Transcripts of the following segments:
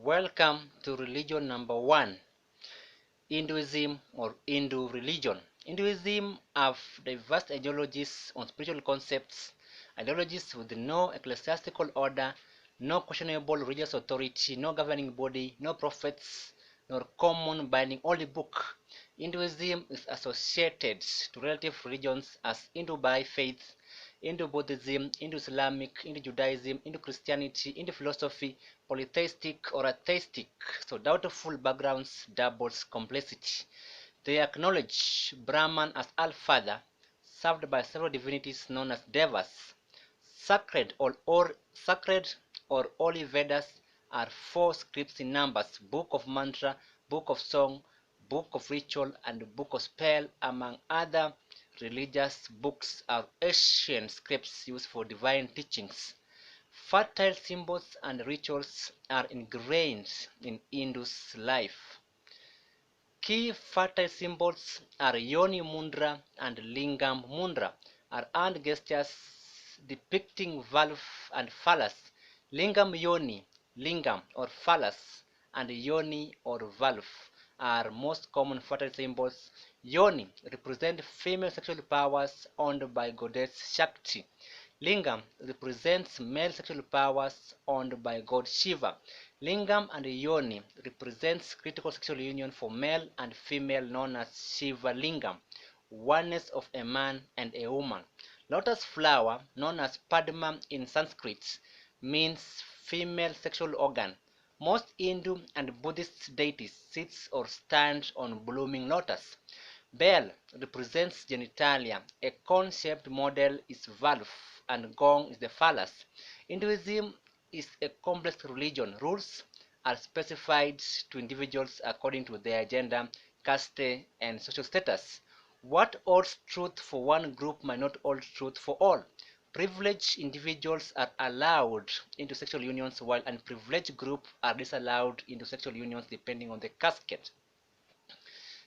Welcome to religion number one, Hinduism or Hindu religion. Hinduism have diverse ideologies on spiritual concepts, ideologies with no ecclesiastical order, no questionable religious authority, no governing body, no prophets, nor common binding holy book. Hinduism is associated to relative religions as Hindu by faith, Hindu Buddhism, Hindu Islamic, Hindu Judaism, Hindu Christianity, Hindu philosophy, polytheistic or atheistic. So doubtful backgrounds doubles complexity. They acknowledge Brahman as All-Father, served by several divinities known as devas. Sacred or holy Vedas are four scripts in numbers: Book of Mantra, Book of Song, Book of Ritual, and Book of Spell, among other religious books, are ancient scripts used for divine teachings. Fertile symbols and rituals are ingrained in Hindu's life. Key fertile symbols are Yoni Mudra and Lingam Mudra, are hand gestures depicting valve and phallus. Lingam Yoni, lingam or phallus, and yoni or valve are most common fertile symbols. Yoni represent female sexual powers owned by goddess Shakti. Lingam represents male sexual powers owned by god Shiva. Lingam and yoni represents critical sexual union for male and female known as Shiva Lingam, oneness of a man and a woman. Lotus flower, known as Padma in Sanskrit, means female sexual organ. Most Hindu and Buddhist deities sit or stand on blooming lotus. Bell represents genitalia. A cone-shaped model is valve, and gong is the phallus. Hinduism is a complex religion. Rules are specified to individuals according to their gender, caste, and social status. What holds truth for one group might not hold truth for all. Privileged individuals are allowed into sexual unions, while unprivileged groups are disallowed into sexual unions depending on the casket.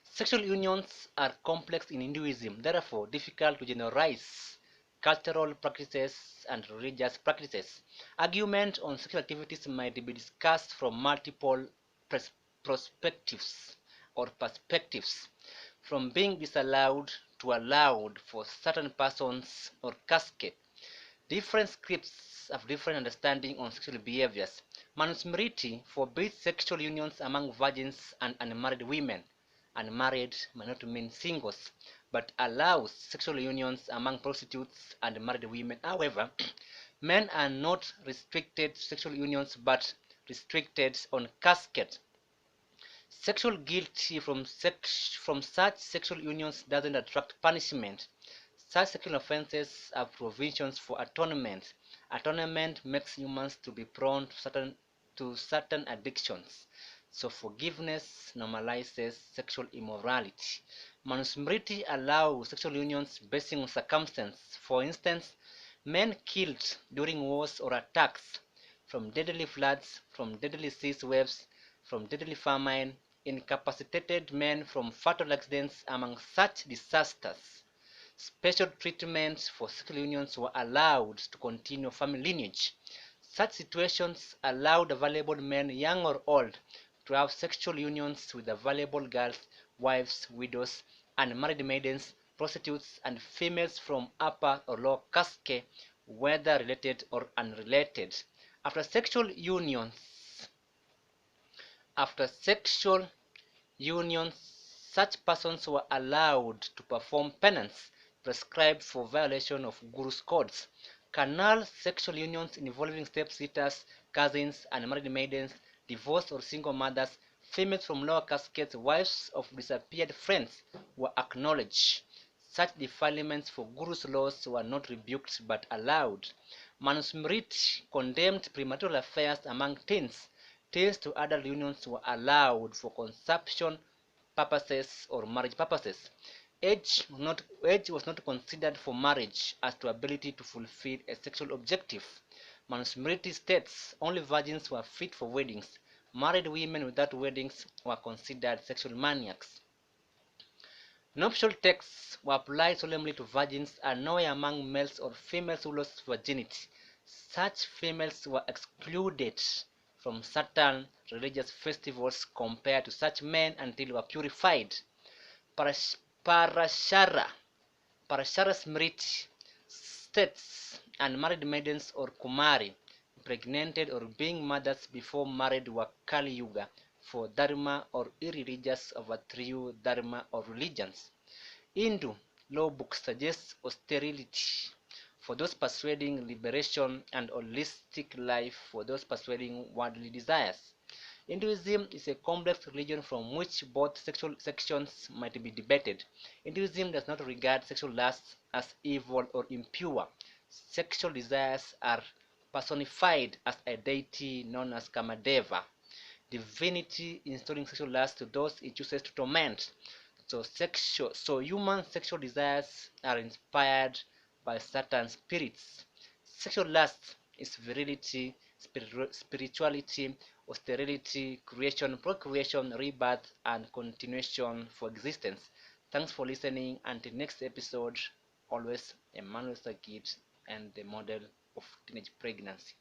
Sexual unions are complex in Hinduism, therefore difficult to generalize cultural practices and religious practices. Argument on sexual activities might be discussed from multiple perspectives, from being disallowed to allowed for certain persons or caskets. Different scripts have different understanding on sexual behaviors. Manusmriti forbids sexual unions among virgins and unmarried women. Unmarried may not mean singles, but allows sexual unions among prostitutes and married women. However, men are not restricted to sexual unions but restricted on casket. Sexual guilt from such sexual unions doesn't attract punishment. Such sexual offenses have provisions for atonement. Atonement makes humans to be prone to certain addictions. So forgiveness normalizes sexual immorality. Manusmriti allows sexual unions based on circumstance. For instance, men killed during wars or attacks, from deadly floods, from deadly sea waves, from deadly famine, incapacitated men from fatal accidents. Among such disasters, special treatments for sexual unions were allowed to continue family lineage. Such situations allowed available men, young or old, to have sexual unions with available girls, wives, widows, unmarried maidens, prostitutes, and females from upper or lower caste, whether related or unrelated. After sexual unions, after sexual unions, such persons were allowed to perform penance prescribed for violation of Guru's codes. Carnal sexual unions involving step-sisters, cousins, unmarried maidens, divorced or single mothers, females from lower castes, wives of disappeared friends, were acknowledged. Such defilements for Guru's laws were not rebuked but allowed. Manusmriti condemned premarital affairs among teens. Teens to adult unions were allowed for consumption purposes or marriage purposes. Age was not considered for marriage as to ability to fulfill a sexual objective. Manusmriti states only virgins were fit for weddings. Married women without weddings were considered sexual maniacs. Nuptial texts were applied solemnly to virgins and nowhere among males or females who lost virginity. Such females were excluded from certain religious festivals compared to such men until they were purified. Parashara. Parashara Smriti states unmarried maidens or Kumari, impregnated or being mothers before married were Kali Yuga for Dharma or irreligious overthrew Dharma or religions. Hindu law book suggests austerity for those persuading liberation and holistic life for those persuading worldly desires. Hinduism is a complex religion from which both sexual sections might be debated. Hinduism does not regard sexual lust as evil or impure. Sexual desires are personified as a deity known as Kamadeva, divinity installing sexual lust to those it chooses to torment. So human sexual desires are inspired by certain spirits. Sexual lust is virility, spirituality, austerity, creation, procreation, rebirth, and continuation for existence. Thanks for listening. Until next episode, always Emmanuel Sakit and the model of teenage pregnancy.